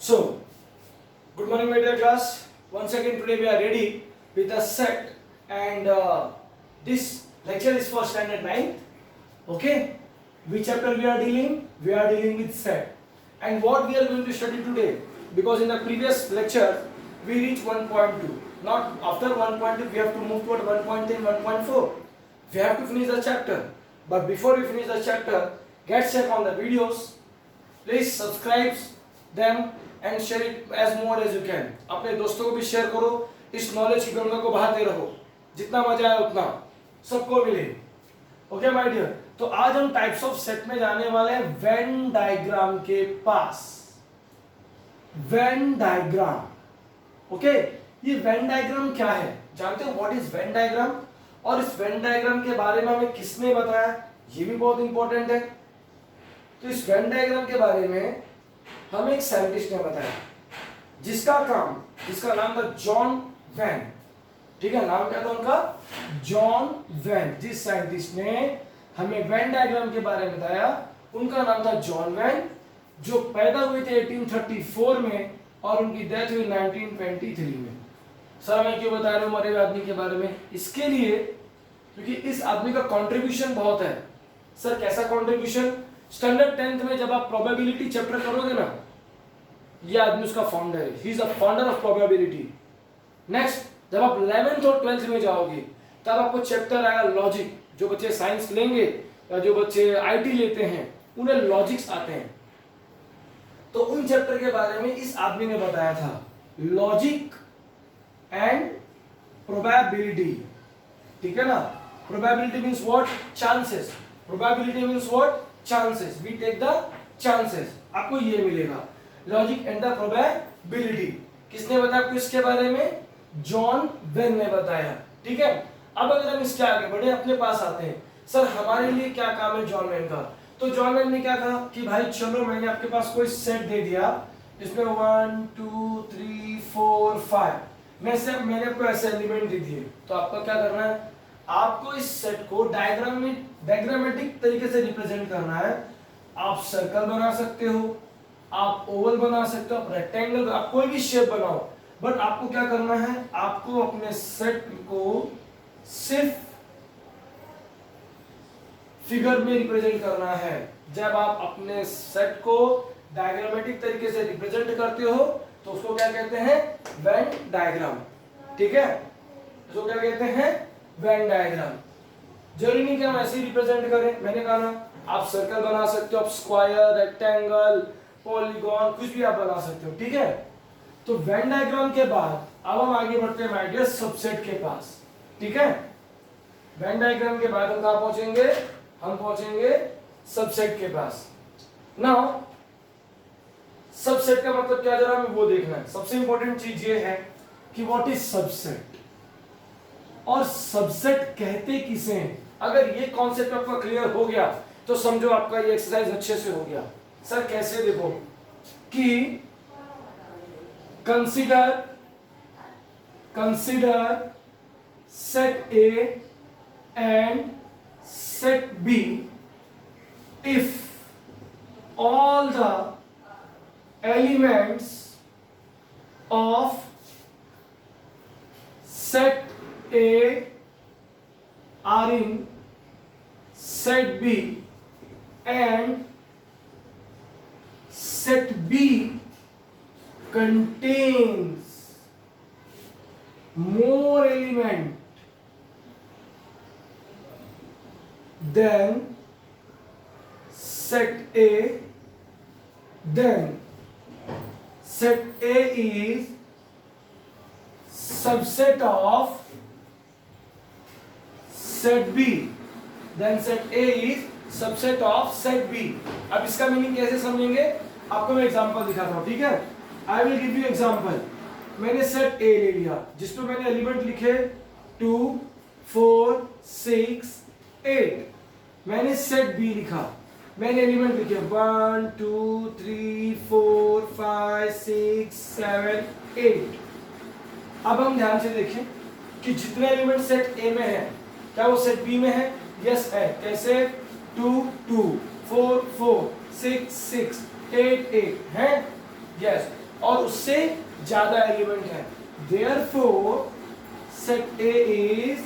So, good morning, my dear class. Once again, today we are ready with a set, and this lecture is for standard 9th. Okay, which chapter we are dealing? We are dealing with set, and what we are going to study today. Because in the previous lecture we reached 1.2. Not after 1.2 we have to move toward 1.3, 1.4. We have to finish the chapter. But before we finish the chapter, get check on the videos. Please subscribe them and share it as more as you can. अपने दोस्तों को भी share करो, इस knowledge की गंगा को बहाते रहो, जितना मजा आए उतना सबको मिले। ओके माय डियर, तो आज हम टाइप्स ऑफ सेट में जाने वाले हैं वेन डायग्राम के पास। वेन डायग्राम, ओके, ये वेन डायग्राम क्या है जानते हो? What is Venn diagram? और इस वेन डायग्राम के बारे में हमें किसने बताया, ये भी बहुत इंपॉर्टेंट है। तो इस वेन डायग्राम के बारे में हमें एक साइंटिस्ट ने बताया, जिसका नाम था जॉन वेन। ठीक है, नाम क्या था उनका? John when. जिस साइंटिस्ट ने हमें वेन डायग्राम के बारे में बताया उनका नाम था जॉन वेन, जो पैदा हुए थे 1834 में और उनकी डेथ हुई 1923 में। सर मैं क्यों बता रहा हूँ मरे हुए आदमी के बारे में? इसके लिए क्योंकि इस आदमी का कंट्रीब्यूशन बहुत है। सर कैसा कंट्रीब्यूशन? स्टैंडर्ड 10th में जब आप प्रोबेबिलिटी चैप्टर करोगे ना, ये आदमी उसका फाउंडर है। He is a founder of probability. Next, जब आप 11th और 12th में जाओगे तब आपको चैप्टर आएगा लॉजिक। जो बच्चे साइंस लेंगे या जो बच्चे आईटी लेते हैं उन्हें लॉजिक्स आते हैं, तो उन चैप्टर के बारे में इस आदमी ने बताया था, लॉजिक एंड प्रोबेबिलिटी। ठीक है ना? Probability means what? Chances. Probability means what? Chances. We take the chances. आपको ये मिलेगा, लॉजिक एंड द प्रोबेबिलिटी। किसने बताया आपको इसके बारे में? जॉन वेन ने बताया। ठीक है, अब अगर हम इसके आगे बढ़े, अपने पास आते हैं, सर हमारे लिए क्या काम है जॉन वेन का? तो जॉन वेन ने क्या कहा कि भाई चलो मैंने आपके पास कोई सेट दे दिया, इसमें 1 2 3 4 5 मैंने आपको ऐसे एलिमेंट दे दिए, तो आपको क्या करना है? आपको इस सेट को डायग्रामेटिक तरीके से रिप्रेजेंट करना है। आप सर्कल बना सकते हो, आप ओवल बना सकते हो, आप रेक्टेंगल, आप कोई भी शेप बनाओ, बट आपको क्या करना है? आपको अपने सेट को सिर्फ फिगर में रिप्रेजेंट करना है। जब आप अपने सेट को डायग्रामेटिक तरीके से रिप्रेजेंट करते हो तो उसको क्या कहते हैं? Venn diagram. ठीक है, उसको क्या कहते हैं? Venn diagram. जरूरी नहीं कि हम ऐसे ही रिप्रेजेंट करें। मैंने कहा ना, आप सर्कल बना सकते हो, आप स्क्वायर, रेक्टेंगल, पॉलीगॉन, कुछ भी आप बना सकते हो। ठीक है, तो वेन डायग्राम के बाद अब हम आगे बढ़ते हैं माय डियर सबसेट के पास। ठीक है, वेन डायग्राम के बाद हम कहां पहुंचेंगे? हम पहुंचेंगे सबसेट के पास। नाउ सबसेट का मतलब क्या, जरा हमें वो देखना है। सबसे इंपॉर्टेंट चीज ये है कि व्हाट इज सबसेट और सबसेट कहते किसे हैं। अगर ये कॉन्सेप्ट आपका क्लियर हो गया तो समझो आपका ये एक्सरसाइज अच्छे से हो गया। सर कैसे? देखो कि consider set A and set B if all the elements of set A are in set B and set B contains more element then set A, then set A is subset of set B, then set A is subset of set B। अब इसका meaning कैसे समझेंगे आपको मैं example दिखाता हूं। ठीक है, I will give you example. मैंने सेट A ले लिया जिसमें मैंने एलिमेंट लिखे 2 4 6 8। मैंने सेट बी लिखा, मैंने एलिमेंट लिखे 1 2 3 4 5 6 7 8। अब हम ध्यान से देखें कि जितने एलिमेंट सेट ए में है क्या वो सेट बी में है? यस है। कैसे? 2 2 4 4 6 6 8 8 है। यस, और उससे ज्यादा एलिमेंट है। Therefore set A is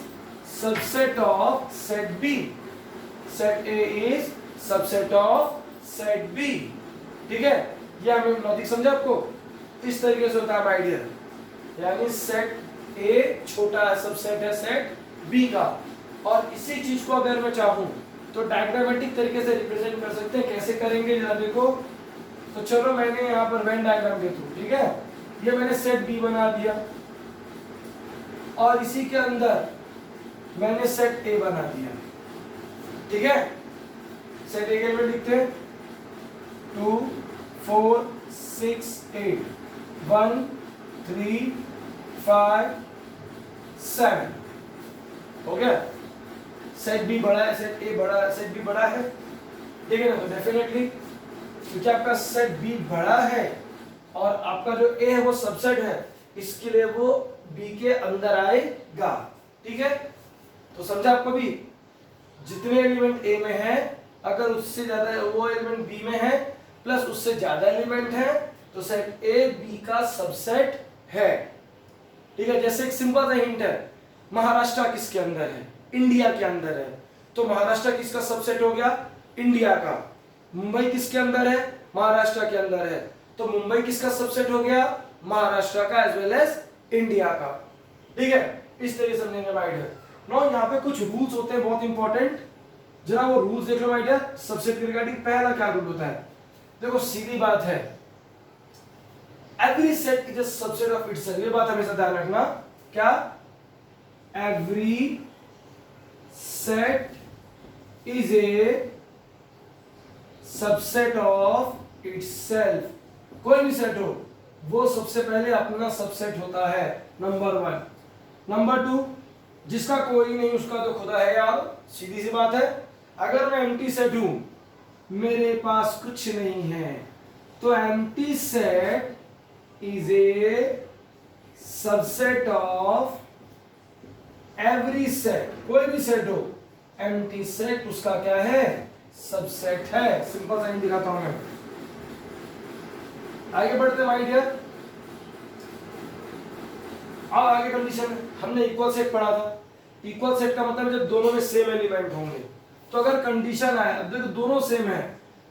subset of set B. Set A is subset of set B. ठीक है, ये हमें लॉजिक समझा आपको? इस तरीके से होता है आइडिया, यानी सेट ए छोटा सबसेट है सेट बी का। और इसी चीज को अगर मैं चाहूं तो डायग्रामेटिक तरीके से रिप्रेजेंट कर सकते हैं। कैसे करेंगे जरा देखो। तो चलो मैंने यहाँ पर वेन डायग्राम दे दूं, ठीक है, ये मैंने सेट बी बना दिया और इसी के अंदर मैंने सेट ए बना दिया। ठीक है, सेट ए के में लिखते हैं 2 4 6 8 1 3 5 7 हो गया। सेट बी बड़ा है, सेट ए बड़ा है, सेट बी बड़ा है, ठीक है ना? तो डेफिनेटली क्योंकि आपका सेट बी बड़ा है और आपका जो ए है वो सबसेट है, इसके लिए वो बी के अंदर आएगा। ठीक है, तो समझा आपको भी? जितने एलिमेंट ए में है अगर उससे ज्यादा वो एलिमेंट बी में है प्लस उससे ज्यादा एलिमेंट है तो सेट ए बी का सबसेट है। ठीक है, जैसे एक सिंपल सा हिंट है, महाराष्ट्र किसके अंदर है? इंडिया के अंदर है, तो महाराष्ट्र किसका सबसेट हो गया? इंडिया का। मुंबई किसके अंदर है? महाराष्ट्र के अंदर है, तो मुंबई किसका सबसेट हो गया? महाराष्ट्र का एज वेल एज इंडिया का। ठीक है, इस तरीके से समझेंगे माय डियर। नो यहाँ पे कुछ रूल्स होते हैं बहुत इंपॉर्टेंट, जरा वो रूल्स देख लो माय डियर। सबसेट के रिगार्डिंग पहला क्या रूल होता है? देखो सीधी बात है, every set is a subset of itself. ये बात हमेशा ध्यान रखना। क्या? Every set is a subset of itself. कोई भी सेट हो वो सबसे पहले अपना सबसेट होता है, नंबर 1। नंबर 2, जिसका कोई नहीं उसका तो खुदा है यार, सीधी सी बात है। अगर मैं एम्प्टी सेट हूं, मेरे पास कुछ नहीं है, तो empty set is a subset of every set. कोई भी सेट हो, एम्प्टी सेट उसका क्या है? सबसेट है। सिंपल साइन दिखाता हूं मैं। आगे बढ़ते माय डियर। अब आगे कंडीशन हमने इक्वल सेट पढ़ा था। इक्वल सेट का मतलब जब दोनों में सेम एलिमेंट होंगे। तो अगर कंडीशन आए, अब देखो दोनों सेम है,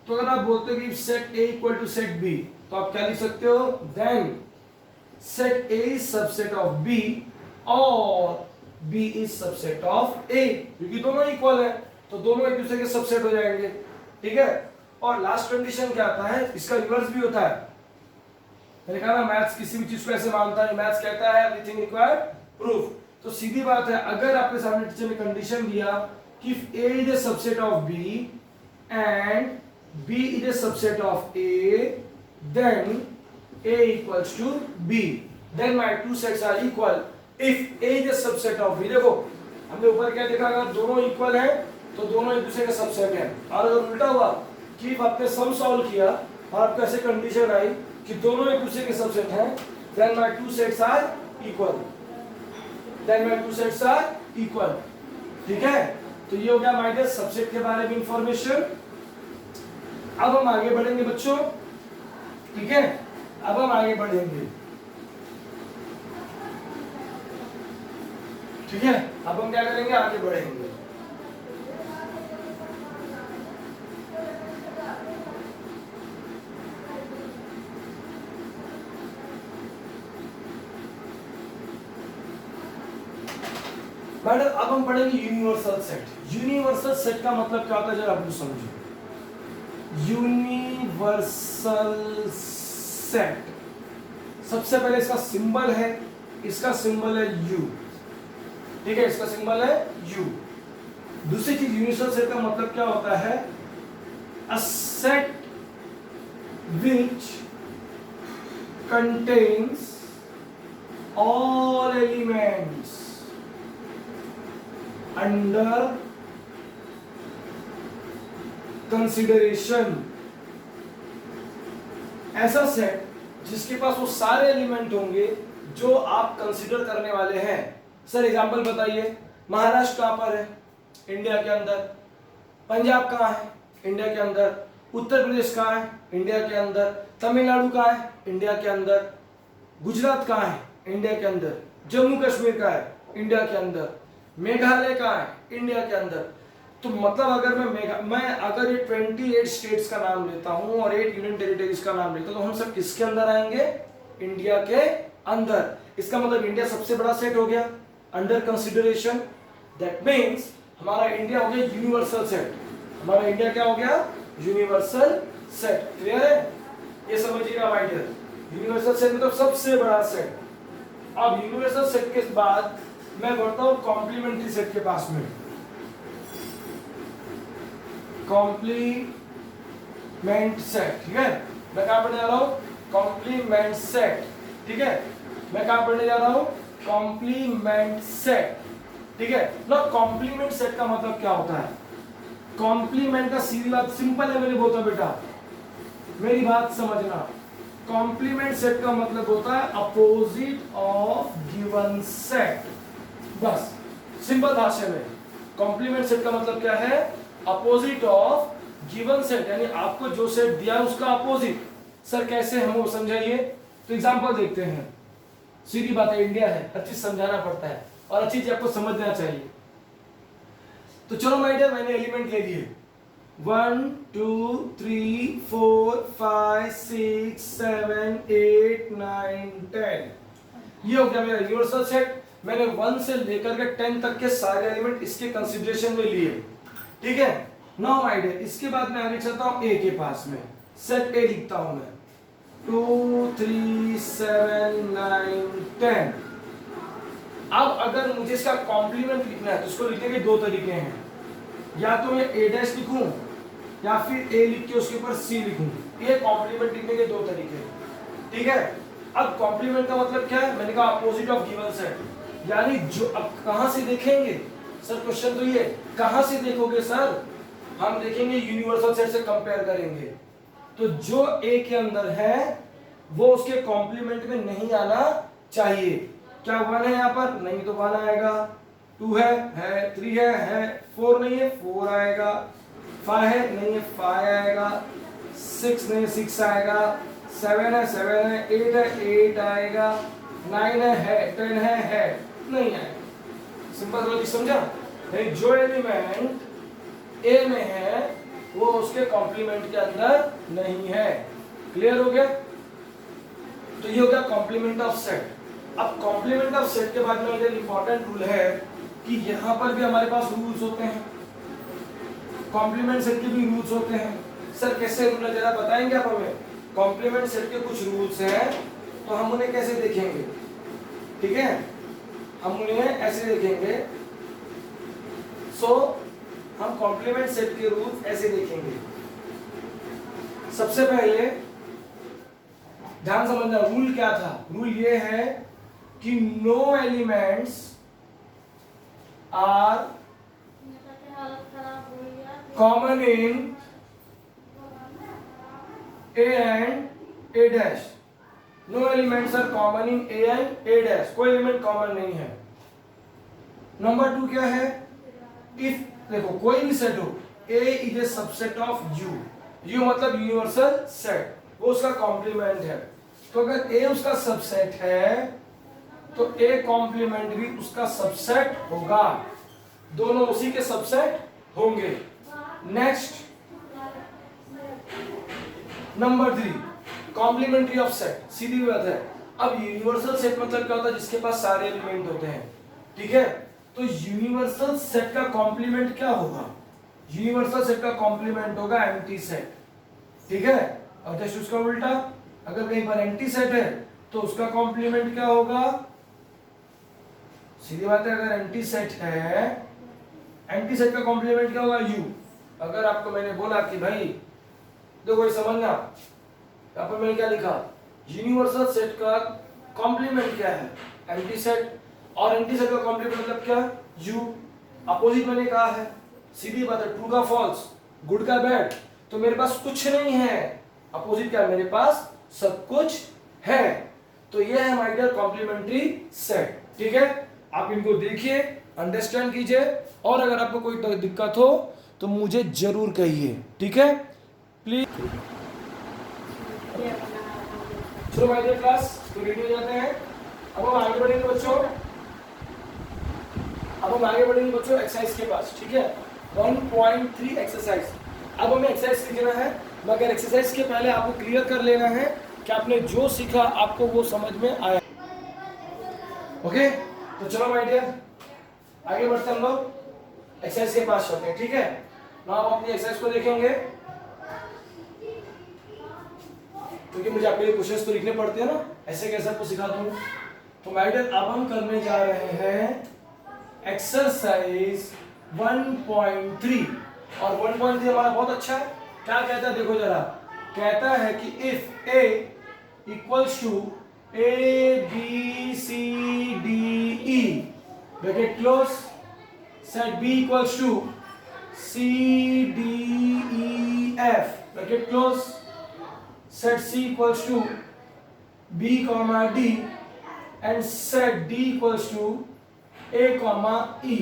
तो अगर आप बोलते हो कि set A equal to set B, तो आप क्या लिख सकते हो? Then set A is subset of B और B is subset of A, क्योंकि दोनों इक्वल है तो दोनों एक दूसरे के सबसेट हो जाएंगे। ठीक है, और लास्ट कंडीशन क्या आता है? इसका रिवर्स भी होता है। मैंने कहा ना मैथ्स किसी भी चीज को ऐसे मानता है, मैथ्स कहता है एवरीथिंग रिक्वायर्ड प्रूफ। तो सीधी बात है, अगर आपके सामने टीचर ने कंडीशन दिया कि A is a subset of B and B is a subset of A, then A equals to B. Then my two sets are equal. If A is a subset of B, देखो हमने ऊपर क्या देखा, अगर दोनों equal हैं तो दोनों एक दूसरे का सबसेट है। और अगर उल्टा हुआ कि आपने सम सॉल्व किया और आपको ऐसे कंडीशन आई कि दोनों एक दूसरे के सबसेट हैं, then my two sets are equal. Then my two sets are equal. ठीक है, तो ये हो गया हमारे पास सबसेट के बारे में इंफॉर्मेशन। अब हम आगे बढ़ेंगे बच्चों। ठीक है, अब हम आगे बढ़ेंगे। ठीक है, अब हम क्या करेंगे? आगे बढ़ेंगे। मैडम अब हम पढ़ेंगे यूनिवर्सल सेट। यूनिवर्सल सेट का मतलब क्या होता है जरा आप लोग समझो। यूनिवर्सल सेट, सबसे पहले इसका सिंबल है, इसका सिंबल है यू। ठीक है, इसका सिंबल है यू। दूसरी चीज, यूनिवर्सल सेट का मतलब क्या होता है? A set which contains all elements under consideration. ऐसा सेट जिसके पास वो सारे एलिमेंट होंगे जो आप कंसिडर करने वाले हैं। सर एग्जांपल बताइए। महाराष्ट्र कहां पर है? इंडिया के अंदर। पंजाब कहां है? इंडिया के अंदर। उत्तर प्रदेश कहाँ है? इंडिया के अंदर। तमिलनाडु कहाँ है? इंडिया के अंदर। गुजरात कहाँ है? इंडिया के अंदर। जम्मू कश्मीर कहाँ है? इंडिया के अंदर। मेघालय कहाँ है? इंडिया के अंदर। तो मतलब अगर मैं अगर ये 28 स्टेट्स का नाम लेता हूं और 8 यूनियन टेरिटरीज का नाम लेता हूं, तो हम सब किसके अंदर आएंगे? इंडिया के अंदर। इसका मतलब इंडिया सबसे बड़ा सेट हो गया अंडर कंसिडरेशन। दैट मीन्स हमारा इंडिया हो गया यूनिवर्सल सेट। हमारा इंडिया क्या हो गया? Universal set. क्लियर है? ये समझिएगा माय डियर, यूनिवर्सल सेट मतलब सबसे बड़ा सेट। अब यूनिवर्सल सेट के बाद मैं बढ़ता हूं कॉम्प्लीमेंट्री सेट के पास में। कॉम्प्लीमेंट सेट, ठीक है। मैं कहां पढ़ने जा रहा हूं? कॉम्प्लीमेंट सेट, ठीक है। मैं कहां पढ़ने जा रहा हूं? कॉम्प्लीमेंट सेट, ठीक है ना। कॉम्प्लीमेंट सेट का मतलब क्या होता है? कॉम्प्लीमेंट का सीधी बात सिंपल है मेरे बोता बेटा, मेरी बात समझना। कॉम्प्लीमेंट सेट का मतलब होता है अपोजिट ऑफ गिवन सेट। बस सिंपल भाषा में कॉम्प्लीमेंट सेट का मतलब क्या है? अपोजिट ऑफ गिवन सेट, यानी आपको जो सेट दिया है उसका अपोजिट। सर कैसे, हम वो समझाइए। तो एग्जांपल देखते हैं। सीधी बात है, इंडिया है, हर चीज समझाना पड़ता है और हर चीज आपको समझना चाहिए। तो चलो माय डियर, मैंने एलिमेंट ले लिए 1 2 3 4 5 6 7 8 9 10। ये हो गया मेरा यूनिवर्सल सेट। मैंने 1 से लेकर के 10 तक के सारे एलिमेंट इसके कंसीडरेशन में लिए, ठीक है। नाउ माय डियर, इसके बाद मैं आगे चलता हूं ए के पास में। सेट ए लिखता हूं मैं 2 3 7 9 10। अब अगर मुझे इसका कॉम्प्लीमेंट लिखना है तो इसको लिखने के दो तरीके हैं। या तो मैं ए डैश लिखूं या फिर ए लिख के उसके ऊपर सी लिखूं। ये कॉम्प्लीमेंट लिखने के दो तरीके हैं, ठीक है। अब कॉम्प्लीमेंट का मतलब क्या है? मैंने कहा अपोजिट ऑफ गिवन सेट, यानी जो अब कहां से देखेंगे सर? क्वेश्चन तो ये कहां से देखोगे सर? हम देखेंगे यूनिवर्सल सेट से कंपेयर करेंगे। तो जो ए के अंदर है वो उसके कॉम्प्लीमेंट में नहीं आना चाहिए। क्या 1 है यहाँ पर? नहीं तो 1 आएगा। 2 है 3 है 4 नहीं है 4 आएगा। 5 है नहीं है 5 आएगा। 6 नहीं 6 आएगा। 7 है 7 है 8 है 8 आएगा। 9 है 10 है नहीं आएगा। सिंपल लॉजिक समझा? जो एलिमेंट ए में है वो उसके कॉम्प्लीमेंट के अंदर नहीं है। क्लियर हो गया? तो ये हो गया कॉम्प्लीमेंट ऑफ सेट। अब कॉम्प्लीमेंट ऑफ सेट के बाद में एक इंपॉर्टेंट रूल है कि यहां पर भी हमारे पास रूल्स होते हैं, कॉम्प्लीमेंट सेट के भी रूल्स होते हैं। सर कैसे रूल है जरा बताएंगे आप हमें? कॉम्प्लीमेंट सेट के कुछ रूल्स हैं, तो हम उन्हें कैसे देखेंगे, ठीक है। हम उन्हें ऐसे देखेंगे। हम कॉम्प्लीमेंट सेट के रूल्स ऐसे देखेंगे। सबसे पहले ध्यान समझना, रूल क्या था? रूल ये है कि no elements are common in A and A dash. No elements are common in A and A dash. कोई एलिमेंट कॉमन नहीं है। नंबर 2 क्या है? इफ देखो कोई भी सेट हो, A is a subset of U। U मतलब यूनिवर्सल सेट, वो उसका कॉम्प्लीमेंट है। तो अगर A उसका सबसेट है तो A कॉम्प्लीमेंट भी उसका सबसेट होगा, दोनों उसी के सबसेट होंगे। Next number 3, complementary of set. सीधी बात है। अब यूनिवर्सल सेट मतलब क्या होता है? जिसके पास सारे एलिमेंट होते हैं, ठीक है। तो यूनिवर्सल सेट का कॉम्प्लीमेंट क्या होगा? यूनिवर्सल सेट का कॉम्प्लीमेंट होगा एम्प्टी सेट, ठीक है। और जैसे उसका उल्टा, अगर कहीं पर एम्प्टी सेट है तो उसका कॉम्प्लीमेंट क्या होगा? सीधी बात है, अगर एम्प्टी सेट है, एम्प्टी सेट का कॉम्प्लीमेंट क्या होगा? यू। अगर आपको मैंने बोला कि भाई देखो ये समझना, यहाँ पर मैंने क्या लिखा? यूनिवर्सल सेट का कॉम्प्लीमेंट क्या है? Empty set. और एंटी सेट का कॉम्प्लीमेंट मतलब क्या? यू। अपोजिट मैंने कहा है, सीधी बात है। ट्रू का फॉल्स, गुड का बैड। तो मेरे पास कुछ नहीं है, अपोजिट क्या? मेरे पास सब कुछ है। तो ये है माय डियर कॉम्प्लीमेंट्री सेट, ठीक है। आप इनको देखिए, अंडरस्टैंड कीजिए, और अगर आपको कोई दिक्कत हो तो मुझे जरूर कहिए, ठीक है। प्लीज। चलो माय डियर क्लास, तो रेडी हो जाते हैं। अब हम आगे बढ़ेंगे बच्चों, एक्सरसाइज के पास, ठीक है। 1.3 एक्सरसाइज। अब हमें एक्सरसाइज सीखना है, मगर एक्सरसाइज के पहले आपको क्लियर कर लेना है कि आपने जो सीखा आपको वो समझ में आया। ओके, तो चलो माय डियर आगे बढ़ते हम लोग एक्सरसाइज के पास चलते हैं, ठीक है। नाउ हम अपनी एक्सरसाइज को देखेंगे, क्योंकि मुझे आपके लिए क्वेश्चंस तो लिखने पड़ते हैं ना, ऐसे कैसे आपको सिखा दूं। तो माय डियर अब हम करने जा रहे हैं एक्सरसाइज 1.3, और 1.3 हमारा बहुत अच्छा है। क्या कहता है देखो जरा, कहता है कि if a equals to a b c d e bracket close, set b equals to c d e f bracket close, set c equals to b comma d and set d equals to a comma e,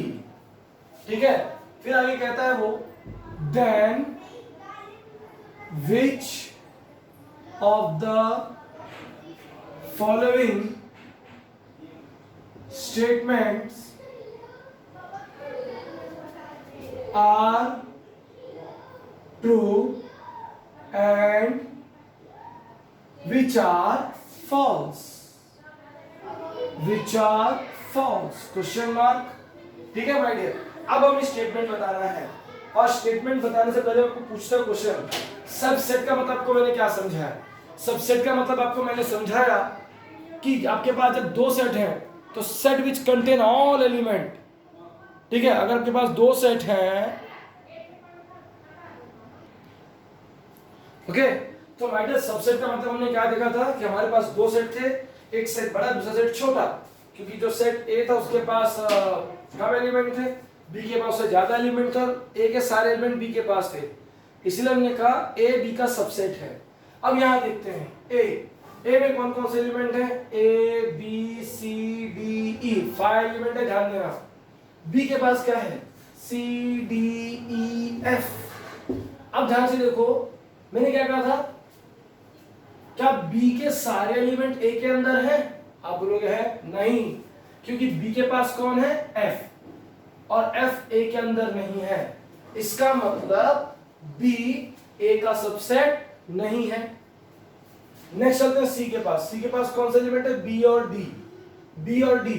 ठीक है। फिर आगे कहता है वो then which of the following statements are true and which are false, question mark, ठीक है my dear. अब हमें स्टेटमेंट बताना है, और स्टेटमेंट बताने से पहले आपको पूछता है क्वेश्चन, सबसेट का मतलब आपको मैंने क्या समझाया। सबसेट का मतलब आपको मैंने समझाया कि आपके पास जब दो सेट हैं तो set which contain all element, ठीक है। अगर आपके पास दो सेट हैं, ओके, तो माय डियर सबसेट का मतलब हमने क्या देखा था कि हमारे पास दो सेट थे, एक सेट बड़ा दूसरा सेट छोटा, क्योंकि जो सेट ए था उसके पास कम एलिमेंट थे, बी के पास उससे ज्यादा एलिमेंट था, ए के सारे एलिमेंट बी के पास थे, इसलिए हमने कहा ए बी का सबसेट है। अब यहां देखते हैं ए में कौन कौन से एलिमेंट है, A B C D E, 5 element है, ध्यान देना। बी के पास क्या है, सी डी ई एफ। अब ध्यान से देखो, मैंने क्या कहा था, क्या बी के सारे एलिमेंट ए के अंदर है, आप बोलोगे है नहीं, क्योंकि बी के पास कौन है, एफ, और एफ ए के अंदर नहीं है, इसका मतलब बी ए का सबसेट नहीं है। नेक्स्ट चलते हैं सी के पास। सी के पास कौन सा एलिमेंट है, बी और डी,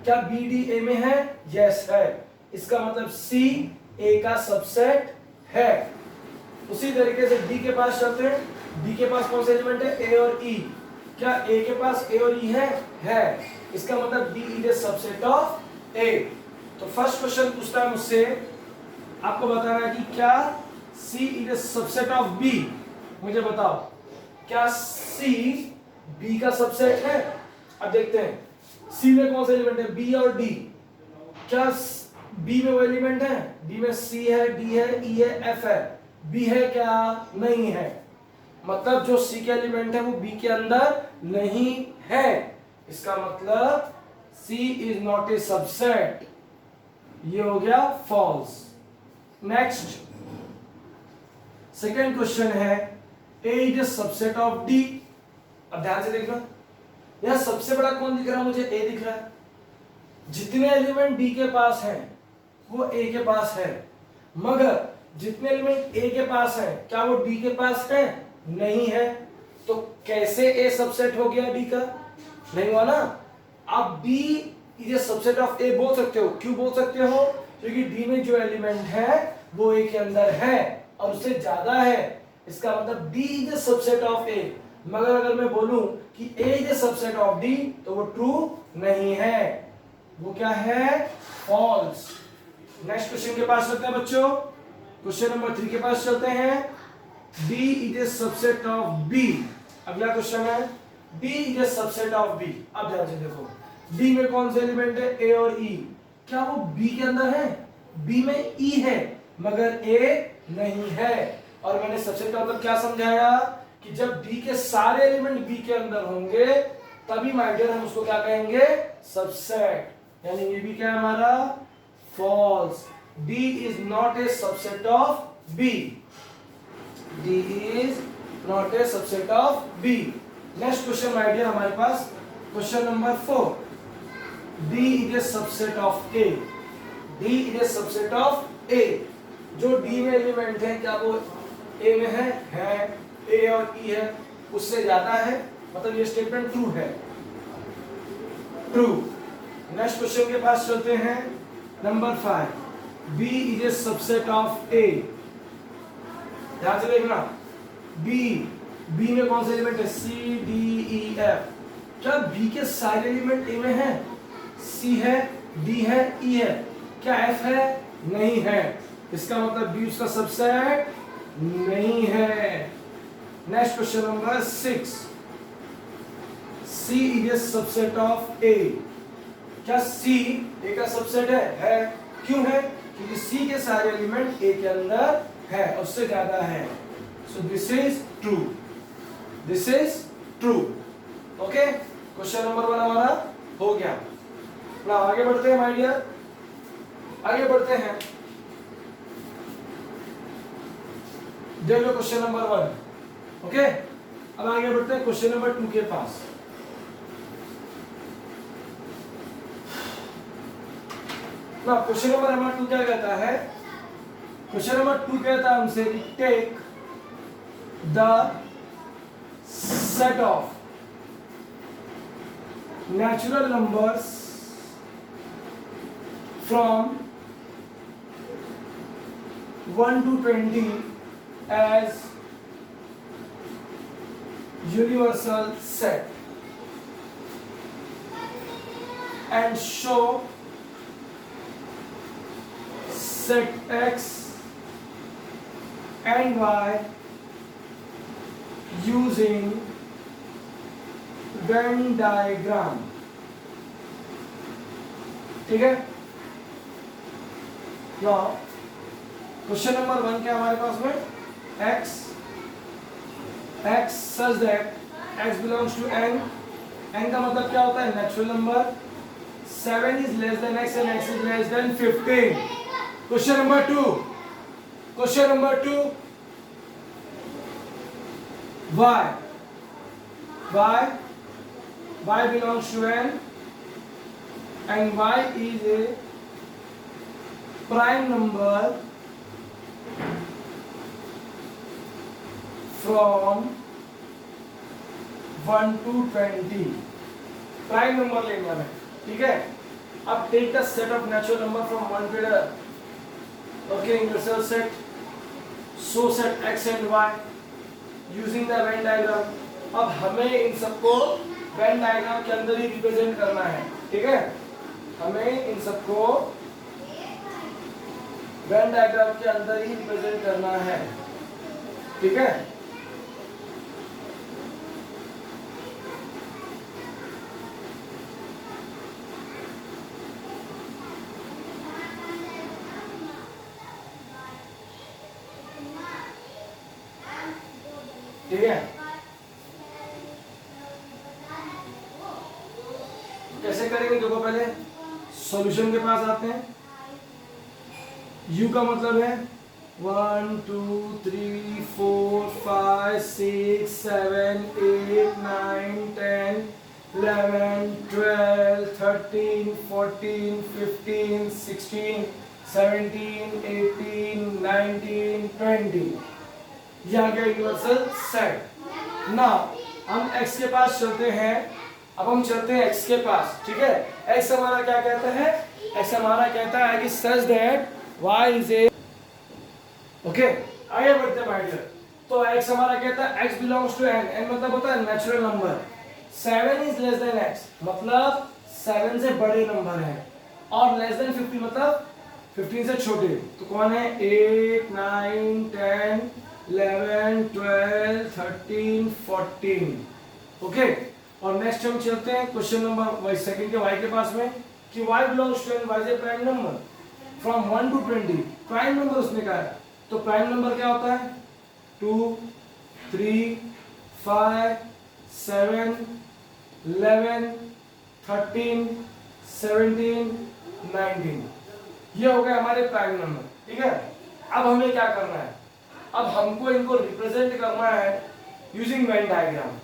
क्या बी डी ए में है, यस है, इसका मतलब सी ए का सबसेट है। उसी तरीके से डी के पास चलते हैं, डी के पास कौन से एलिमेंट है, ए और ई, क्या ए के पास ए और ई है, इसका मतलब D is a subset of A. तो फर्स्ट क्वेश्चन पूछता है मुझसे, आपको बताना है कि क्या C is a subset of B, मुझे बताओ क्या सी बी का सबसेट है। अब देखते हैं सी में कौन से एलिमेंट है, बी और डी, क्या बी में वो एलिमेंट है, डी में सी है, डी है, ई है, एफ है, बी है क्या, नहीं है, मतलब जो सी के एलिमेंट है वो बी के अंदर नहीं है, इसका मतलब C is not a subset, ये हो गया फॉल्स। नेक्स्ट सेकेंड क्वेश्चन है, A is a subset of D. अब ध्यान से देखना, यह सबसे बड़ा कौन दिख रहा है, मुझे ए दिख रहा है, जितने एलिमेंट डी के पास हैं वो ए के पास है, मगर जितने एलिमेंट ए के पास हैं क्या वो डी के पास है, नहीं है, तो कैसे ए सबसेट हो गया डी का, नहीं हुआ ना। आप D is a subset of A बोल सकते हो, क्यों बोल सकते हो, क्योंकि डी में जो एलिमेंट है वो ए के अंदर है और उससे ज्यादा है, इसका मतलब D is a subset of A. मगर अगर मैं बोलूं कि A is a subset of D तो वो ट्रू नहीं है, वो क्या है, फॉल्स। नेक्स्ट क्वेश्चन के पास चलते हैं बच्चों, क्वेश्चन नंबर 3 के पास चलते हैं, D is a subset of B। अगला क्वेश्चन है D is a subset of B। अब ध्यान से देखो, D में कौन से एलिमेंट है, A और E, क्या वो B के अंदर है, B में E है मगर A नहीं है, और मैंने सबसेट का मतलब क्या समझाया कि जब D के सारे एलिमेंट B के अंदर होंगे तभी माय डियर हम उसको क्या कहेंगे, सबसेट, यानी ये भी क्या है हमारा, false. D is not a subset of B। D is not a subset of B. Next question my dear हमारे पास question number 4. D is a subset of A. D is a subset of A. जो D में element है क्या वो A में है A और E है, उससे ज्यादा है, मतलब ये स्टेटमेंट ट्रू है, ट्रू. नेक्स्ट क्वेश्चन के पास चलते हैं. Number 5. B is a subset of A. ध्यान से देखना. B में कौन से एलिमेंट है? C, D, E, F. क्या B के सारे एलिमेंट A में हैं? C है, D है, E है. क्या F है? नहीं है. इसका मतलब B उसका सबसेट नहीं है. Next question number 6. C is a subset of A. क्या C A का सबसेट है? क्यों है? क्योंकि C के सारे एलिमेंट A के अंदर है, उससे ज्यादा है. So this is true. This is true. Okay, question number 1 हमारा हो गया. ना आगे बढ़ते हैं माय डियर, आगे बढ़ते हैं. देख लो क्वेश्चन नंबर 1. ओके, अब आगे बढ़ते हैं क्वेश्चन नंबर 2 के पास. ना क्वेश्चन नंबर 2 क्या कहता है? क्वेश्चन नंबर 2 कहता है हमसे कि take the set of natural numbers from 1 to 20 as universal set and show set X and Y using Venn diagram. ठीक है. Now क्वेश्चन नंबर 1 क्या हमारे पास में? X such that X belongs to N. N का मतलब क्या होता है? Natural number. 7 is less than X and X is less than 15. Question number 2. Question number 2. Y belongs to N and Y is a prime number from 1 to 20. Prime number लेना है. ठीक है. अब take the set of natural number from 1 to okay universal set, so set X and Y using the Venn diagram. अब हमें इन सबको Venn diagram के अंदर ही रिप्रेजेंट करना है. ठीक है, हमें इन सबको Venn diagram के अंदर ही रिप्रेजेंट करना है. ठीक है. ठीक है. कैसे करेंगे देखो, पहले सॉल्यूशन के पास आते हैं. U का मतलब है 1 2 3 4 5 6 7 8 9 10 11 12 13 14 15 16 17 18 19 20. यह आ गया यूनिवर्सल सेट. ना हम x के पास चलते हैं. अब हम चलते हैं x के पास. ठीक है. x हमारा क्या कहता है? x हमारा कहता है कि such that y is A. Okay, आगे बढ़ते हैं भाई. तो x हमारा कहता है x belongs to n. n मतलब होता है natural number. 7 is less than x मतलब 7 से बड़े नंबर है, और लेस देन 50 मतलब 15 से छोटे. तो कौन है? 8 9 10 11 12 13 14. ओके. और नेक्स्ट हम चलते हैं क्वेश्चन नंबर सेकंड के y के पास में कि y belongs to n, y is a prime number from 1 to 20. Prime number उसने कहा है. तो प्राइम नंबर क्या होता है? 2 3 5 7 11 13 17 19. ये हो गए हमारे प्राइम नंबर. ठीक है. अब हमें क्या करना है? अब हमको इनको रिप्रेजेंट करना है यूजिंग वेन डायग्राम।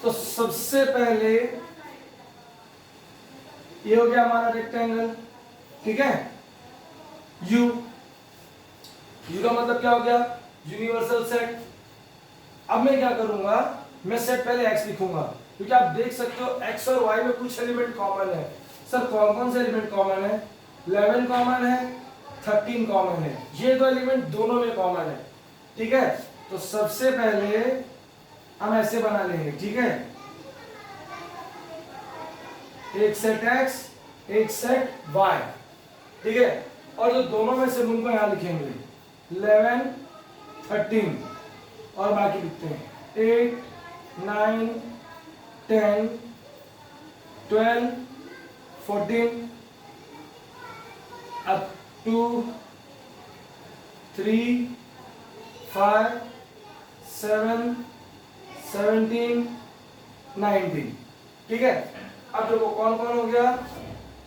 तो सबसे पहले ये हो गया हमारा रेक्टेंगल, ठीक है, यू। यू का मतलब क्या हो गया? Universal set. अब मैं क्या करूंगा, मैं सेट पहले एक्स लिखूंगा, क्योंकि आप देख सकते हो एक्स और वाई में कुछ एलिमेंट कॉमन है। सर कौन कौन से एलिमेंट कॉमन है? 11 कॉमन है, 13 कॉमन है, ये दो एलिमेंट दोनों में कॉमन है, ठीक है। तो सबसे पहले हम ऐसे बना लेंगे, ठीक है, एक सेट एक्स, एक सेट वाई, ठीक है, और जो दोनों में से उनको यहां लिखेंगे 11 13 और बाकी लिखते हैं 8 9 10 12 14 up to 3 5 7 17 19, ठीक है। अब देखो कौन कौन हो गया,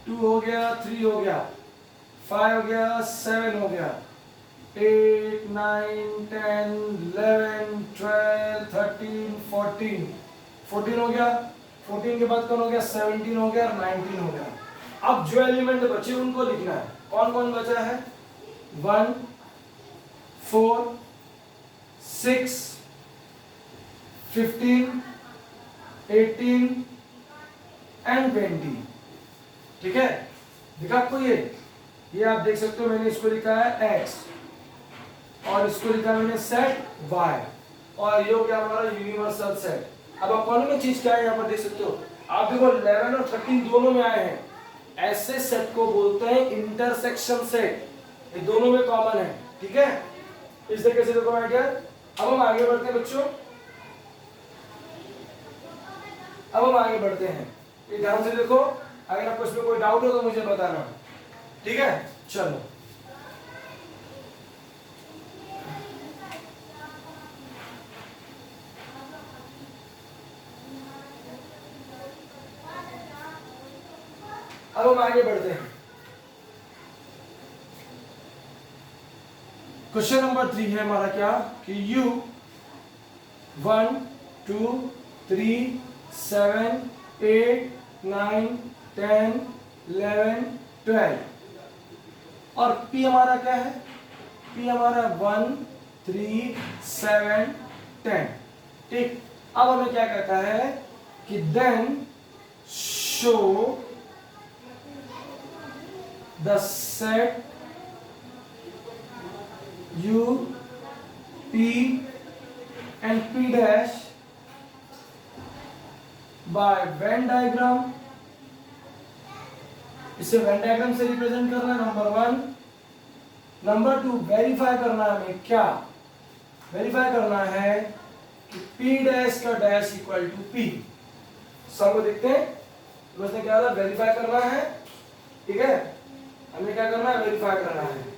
2 हो गया, 3 हो गया, 5 हो गया, 7 हो गया, 8 9 10 11 12 13 14 14 हो गया, 14 के बाद कौन हो गया, 17 हो गया, 19 हो गया। अब जो एलिमेंट बचे उनको लिखना है। कौन कौन बचा है? 1 4 6 15 18 एंड 20, ठीक है। दिखा आपको ये आप देख सकते हो, मैंने इसको लिखा है x और इसको लिखा मैंने सेट y, और ये हो गया हमारा यूनिवर्सल सेट। अब आप कौन में चीज क्या है यहाँ पर देख सकते हो, आप देखो 11 और 13 दोनों में आए हैं, ऐसे सेट को बोलते हैं इंटरसेक्शन सेट, ये दोनों में कॉमन है, ठीक है। इस तरीके से देखो आइडिया। अब हम आगे बढ़ते हैं बच्चों, अब हम आगे बढ़ते हैं, ये ध्यान से देखो, अगर आपको इसमें कोई डाउट हो तो मुझे बताना, ठीक है। चलो अब हम आगे बढ़ते हैं। क्वेश्चन नंबर 3 है हमारा क्या कि u 1 2 3 7 8 9 10 11 12 और p हमारा क्या है? p हमारा 1 3 7 10, ठीक। अब हमें क्या कहता है कि then show the set u p and p dash by Venn diagram। इसे वेन डायग्राम से रिप्रेजेंट करना है, नंबर 1। नंबर 2 वेरीफाई करना है, हमें क्या वेरीफाई करना है कि p डैश का डैश इक्वल टू p। सबको देखते हैं, उसने क्या था, वेरीफाई करना है, ठीक है। हमें क्या करना है, वेरीफाई करना है,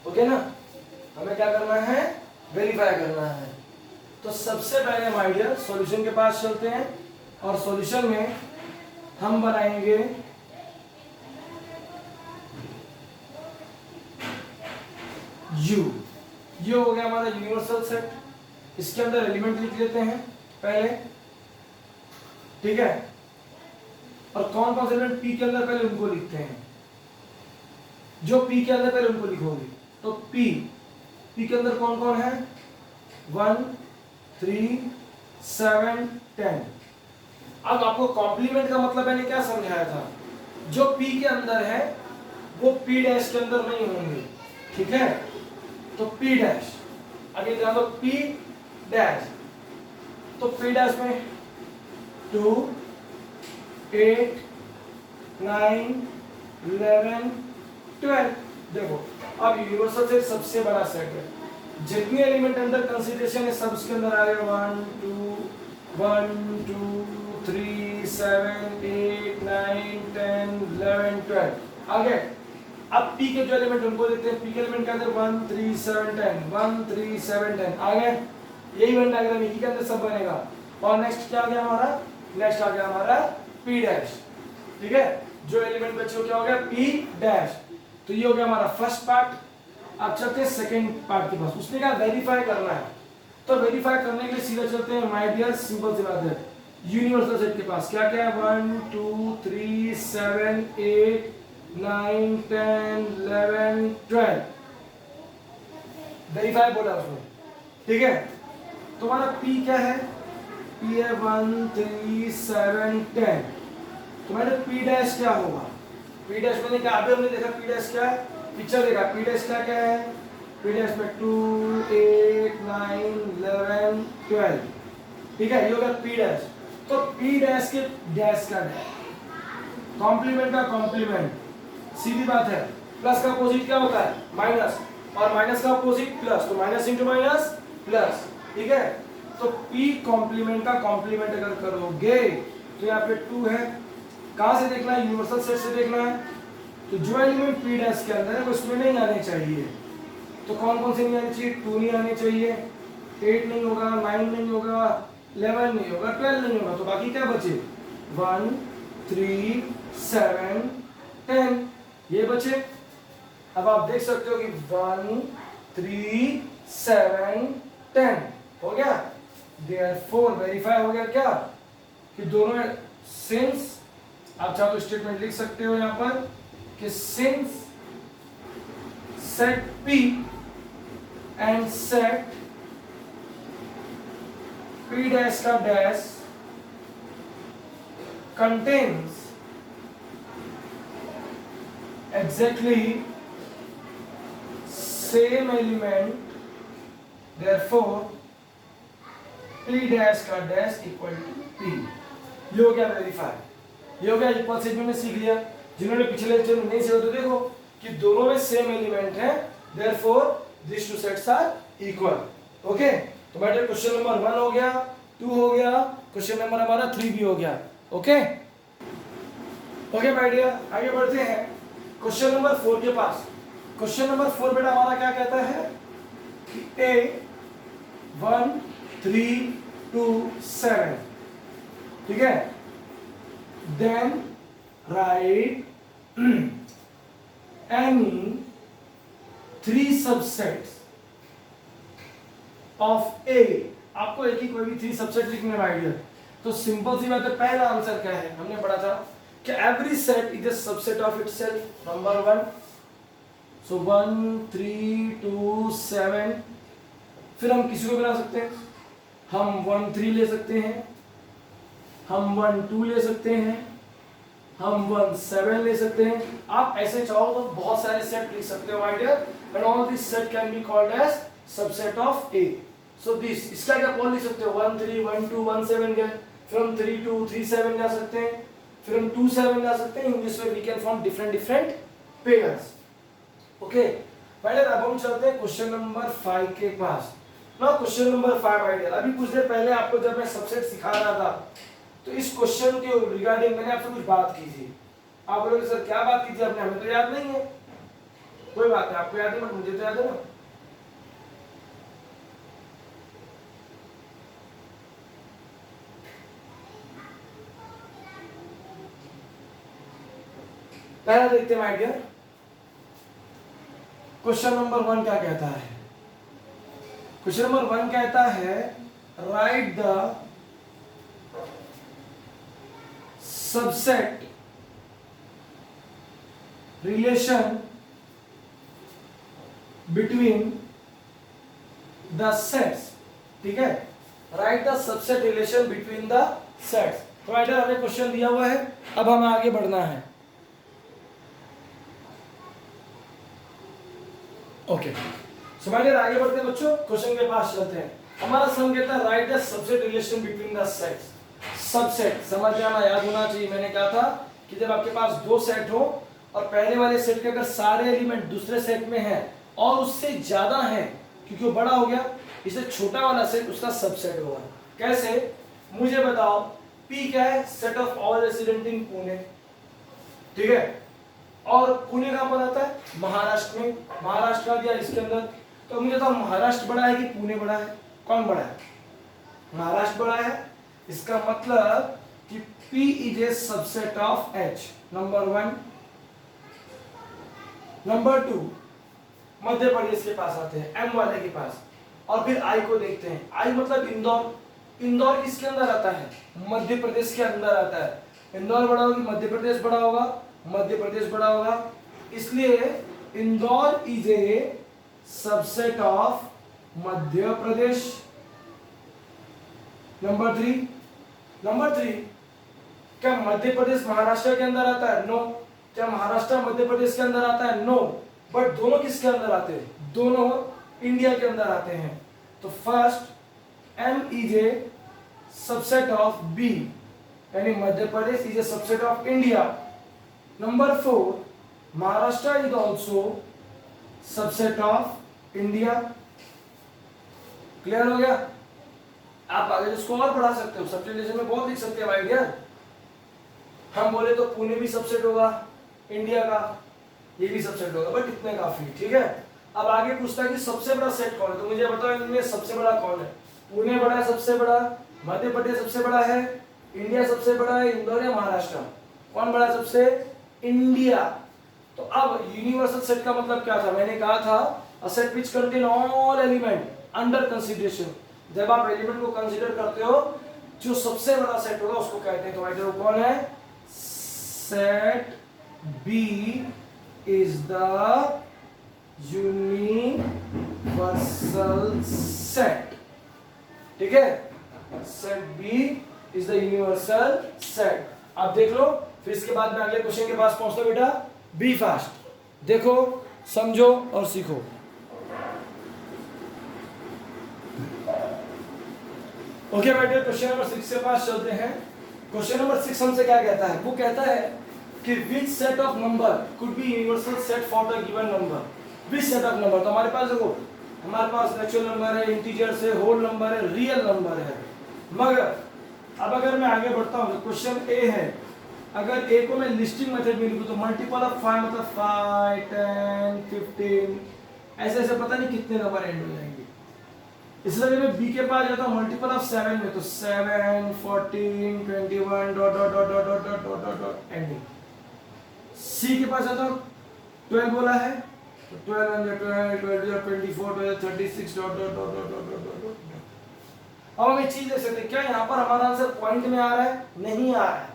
ओके ना। हमें क्या करना है, वेरीफाई करना है। तो सबसे पहले हम आइडिया सॉल्यूशन के पास चलते हैं, और सॉल्यूशन में हम बनाएंगे U। ये हो गया हमारा यूनिवर्सल सेट, इसके अंदर एलिमेंट लिख लेते हैं पहले, ठीक है। और कौन कौन से एलिमेंट P के अंदर पहले उनको लिखते हैं, जो P के अंदर पहले उनको लिखोगे। तो P के अंदर कौन कौन है, 1 3 7 10। अब आपको कॉम्प्लीमेंट का मतलब मैंने क्या समझाया था, जो P के अंदर है वो P डैश के अंदर नहीं होंगे, ठीक है। तो P डैश, आगे ध्यान दो, P डैश, तो P डैश में 2 8 9 11 12। देखो अब यूनिवर्सल सेट सबसे बड़ा सेट है, जितने एलिमेंट अंदर कंसीडरेशन है सब उसके अंदर आ रहे हैं, 1 2 3 7 8 9 10 11 12 आगे। अब P के जो एलिमेंट उनको देखते हैं, P के एलिमेंट के अंदर 1 3 7 10 1 3 7 10 आगे। यही वेन डायग्राम इसी के अंदर सब बनेगा। और नेक्स्ट क्या आ गया हमारा, नेक्स्ट आ गया हमारा P डैश, ठीक है। जो एलिमेंट बचे हो क्या हो गया, P डैश। तो ये हो गया हमारा फर्स्ट पार्ट। आप चलते हैं सेकेंड पार्ट के पास। उसने कहा वेरीफाई करना है, तो वेरीफाई करने के लिए सीधा चलते हैं माय डियर, सिंपल सी बात है, यूनिवर्सल सेट के पास। क्या क्या है, 1 2 3 7 8 9 10 11 12, वेरीफाई बोला उसने, ठीक है। तुम्हारा P क्या है, P है 1 3 7 10, तुम्हारे P डैश क्या होगा, P डैश मैंने कहा अभी हमने देखा P डैश क्या है, पिक्चर देखा, P डैश क्या क्या है, P डैश में 2 8 9 11 12, ठीक है, ये होगा P डैश। तो P डैश के डैश का डैश, कॉम्प्लीमेंट का कॉम्प्लीमेंट, सीधी बात है, प्लस का अपोजिट क्या होता है, माइनस, और माइनस का अपोजिट प्लस, तो माइनस इंटू माइनस प्लस, ठीक है। तो P कॉम्प्लीमेंट का कॉम्प्लीमेंट अगर करोगे तो यहाँ पे 2 है, कहाँ से देखना है, यूनिवर्सल सेट से देखना है, तो जो एलिमेंट P डैश के अंदर है वो इसमें नहीं आने चाहिए, तो कौन कौन से नहीं आने चाहिए, 2 नहीं आने चाहिए, 8 नहीं होगा, 9 नहीं होगा, 11 नहीं होगा, 12 नहीं होगा, तो बाकी क्या बचे, 1 3 7 10, ये बचे। अब आप देख सकते हो कि 1 3 7 10 हो गया, देयरफॉर वेरीफाई हो गया क्या, कि दोनों, सिंस, आप चाहो तो स्टेटमेंट लिख सकते हो यहां पर कि since set P and set P dash का dash contains exactly same element, therefore P dash का डैश इक्वल टू P। ये हो गया वेरीफाई, ये हो गया इक्वल से मैंने सीख लिया। जिन्होंने पिछले लेक्चर में नहीं सीखा तो देखो कि दोनों में सेम एलिमेंट है, therefore these two sets are equal, okay. तो बेटा क्वेश्चन नंबर 1 हो गया, 2 हो गया, क्वेश्चन नंबर हमारा 3 भी हो गया, ओके। ओके माय डियर, आगे बढ़ते हैं क्वेश्चन नंबर 4 के पास। क्वेश्चन नंबर 4 बेटा हमारा क्या कहता है कि A 1 3 2 7, ठीक है, then write any 3 subsets of A। आपको एक ही कोई भी 3 सबसेट लिखने में आइडिया, तो सिंपल सी बात है, पहला आंसर क्या है, हमने पढ़ा था कि every set is a subset of itself, number 1, सो 1 3 2 7, फिर हम किसी को बना सकते हैं, हम 1 3 ले सकते हैं, हम 1 2 ले सकते हैं, हम 1 7 ले सकते हैं। आप ऐसे चाहो तो बहुत सारे सेट लिख सकते हो idea, and all this set can be called as subset of A. So this, इसका क्या कॉल लिख सकते हो, 1 3 1 2 1 7 गए, फिर हम 3 2 3 7 ला सकते हैं, फिर हम 2 7 ला सकते हैं। In this way we can form different pairs, okay. पहले अब हम चलते हैं क्वेश्चन नंबर 5 के पास। ना क्वेश्चन नंबर 5 आइडिया, अभी कुछ देर पहले आपको जब मैं सबसेट सिखा रहा था तो इस क्वेश्चन के रिगार्डिंग मैंने आपसे कुछ बात की थी। आप बोलोगे सर क्या बात की थी आपने, हमें तो याद नहीं है। कोई बात नहीं, आपको याद है बट मुझे तो याद है ना। पहला देखते हैं माय डियर, क्वेश्चन नंबर 1 क्या कहता है। क्वेश्चन नंबर 1 कहता है right the subset relation between the sets, ठीक है, right the subset relation between the sets. तो आइडिया हमें क्वेश्चन दिया हुआ है, अब हमें आगे बढ़ना है, ओके। सो माय डियर आगे बढ़ते हैं बच्चों, क्वेश्चन के पास चलते हैं। हमारा सम कहता है right the subset relation between the sets. Subset समझ जाना, याद होना चाहिए। मैंने कहा था कि जब आपके पास 2 सेट हो और पहले वाले सेट के अगर सारे एलिमेंट दूसरे सेट में हैं और उससे ज्यादा हैं, क्योंकि वो बड़ा हो गया, इससे छोटा वाला सेट उसका सबसेट होगा। कैसे, मुझे बताओ, P क्या है, set of all resident in Pune, ठीक है, और पुणे कहां पर आता है, महाराष्ट्र में। महाराष्ट्र का दिया इसके अंदर, तो मुझे बताओ महाराष्ट्र बड़ा है कि पुणे बड़ा है, कौन बड़ा है, महाराष्ट्र बड़ा है। इसका मतलब कि P is a subset of H, number 1। Number 2, Madhya Pradesh के पास आते हैं, एम वाले के पास। और फिर आई को देखते हैं, आई मतलब इंदौर। इंदौर किसके अंदर आता है? मध्य प्रदेश के अंदर आता है। इंदौर बड़ा होगी, मध्य प्रदेश बड़ा होगा, मध्य प्रदेश बड़ा होगा, इसलिए Indore is a subset of Madhya Pradesh. Number three, क्या मध्य प्रदेश महाराष्ट्र के अंदर आता है? नो। क्या महाराष्ट्र मध्य प्रदेश के अंदर आता है? नो। बट दोनों किसके अंदर आते हैं? दोनों इंडिया के अंदर आते हैं। तो first M is a subset of B, यानी Madhya Pradesh is a subset of India. Number 4, Maharashtra is also subset of India. Clear हो गया? आप आगे इसको और बढ़ा सकते हो, सब्स्टिट्यूशन में बहुत लिख सकते हैं भाई डियर। हम बोले तो पुणे भी सबसेट होगा इंडिया का, ये भी सबसेट होगा, बट इतने काफी, ठीक है। अब आगे पूछता है कि सबसे बड़ा सेट कौन है, तो मुझे बताओ इनमें सबसे बड़ा कौन है? पुणे बड़ा है सबसे बड़ा, मध्य प्रदेश सबसे बड़ा है, इंडिया सबसे बड़ा है, इंदौर या महाराष्ट्र? कौन बड़ा सबसे? इंडिया। तो अब यूनिवर्सल सेट का मतलब क्या था? मैंने कहा था a set which contain all element under consideration. जब आप एलिमेंट को कंसीडर करते हो, जो सबसे बड़ा सेट होगा उसको कहते हैं। तो भाई वो कौन है? Set B is the universal set, ठीक है। Set B is the universal set. आप देख लो, फिर इसके बाद में अगले क्वेश्चन के पास पहुंचता बेटा। बी फास्ट, देखो, समझो और सीखो। ओके बेटे, क्वेश्चन नंबर 6 के पास चलते हैं। क्वेश्चन नंबर 6 हमसे क्या कहता है? वो कहता है कि which set of number could be universal set for the given number. Which set of number, तो हमारे पास देखो, हमारे पास नेचुरल नंबर है, इंटीजर्स है, होल नंबर है, रियल नंबर है। मगर अब अगर मैं आगे बढ़ता हूँ, तो क्वेश्चन ए है, अगर ए को मैं लिस्टिंग मेथड में लिखूं तो मल्टीपल ऑफ 5 मतलब 5, 10, 15 ऐसे ऐसे पता नहीं कितने नंबर एंड हो जाएंगे। इसलिए मैं बी के पास जाता हूँ मल्टीपल ऑफ 7 में, तो 7, 14, 21 dot dot dot dot dot dot dot dot dot ending. C के पास जाता हूँ, 12 बोला है, तो 12, 12, 12, 24, 12, 36 dot dot dot dot dot dot dot. अब हम एक चीज देख सकते हैं, क्या यहाँ पर हमारा आंसर पॉइंट में आ रहा है? नहीं आ रहा है।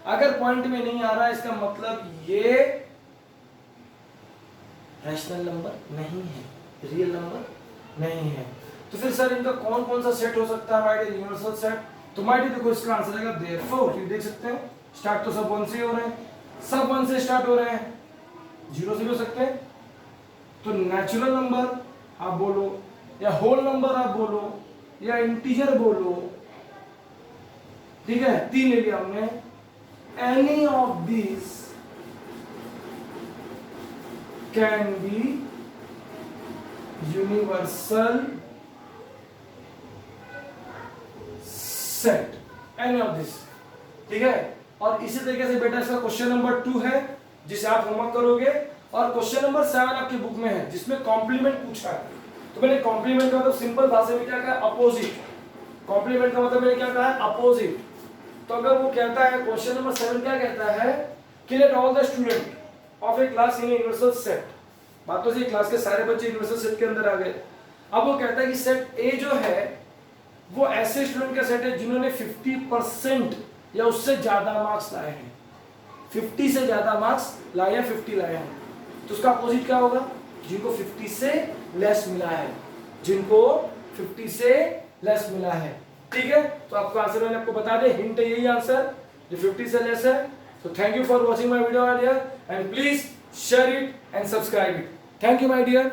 अगर पॉइंट में नहीं आ रहा है, इसका मतलब ये रैशनल नंबर नहीं है, रियल नंबर नहीं है। तो फिर सर इनका कौन कौन सा सेट हो सकता है हमारे यूनिवर्सल सेट? तो हमारे देखो इसका आंसर आएगा देयरफॉर। ये देख सकते हैं, स्टार्ट तो सब 1 से हो रहे हैं, सब 1 से स्टार्ट हो रहे हैं, 0 से भी हो सकते हैं। तो नेचुरल नंबर आप बोलो, या होल नंबर आप बोलो, या इंटीजर बोलो, ठीक है, 3 ले लिया हमने। Any of this can be universal set, any of this, ठीक है। और इसी तरीके से बेटा इसका क्वेश्चन नंबर 2 है, जिसे आप होमवर्क करोगे, और क्वेश्चन नंबर 7 आपकी बुक में है, जिसमें कॉम्प्लीमेंट पूछा है। तो मैंने कॉम्प्लीमेंट का मतलब सिंपल भाषा में क्या कहा? अपोजिट। कॉम्प्लीमेंट का मतलब मैंने क्या कहा है? अपोजिट। तो अगर वो कहता है, क्वेश्चन नंबर 7 क्या कहता है कि let all the student of A class in universal set. बात तो सही, क्लास के सारे बच्चे यूनिवर्सल सेट के अंदर आ गए। अब वो कहता है कि सेट ए जो है वो ऐसे स्टूडेंट का सेट है जिन्होंने 50% या उससे ज्यादा मार्क्स लाए हैं, 50 से ज्यादा मार्क्स लाए हैं, 50 लाए हैं। तो उसका अपोजिट क्या होगा? जिनको 50 से लेस मिला है, जिनको 50 से लेस मिला है, ठीक है। तो आपको आंसर मैंने आपको बता दे, हिंट है यही आंसर जो 50 से लेस है। So thank you for watching my video, my dear, and please share it and subscribe it. Thank you, my dear.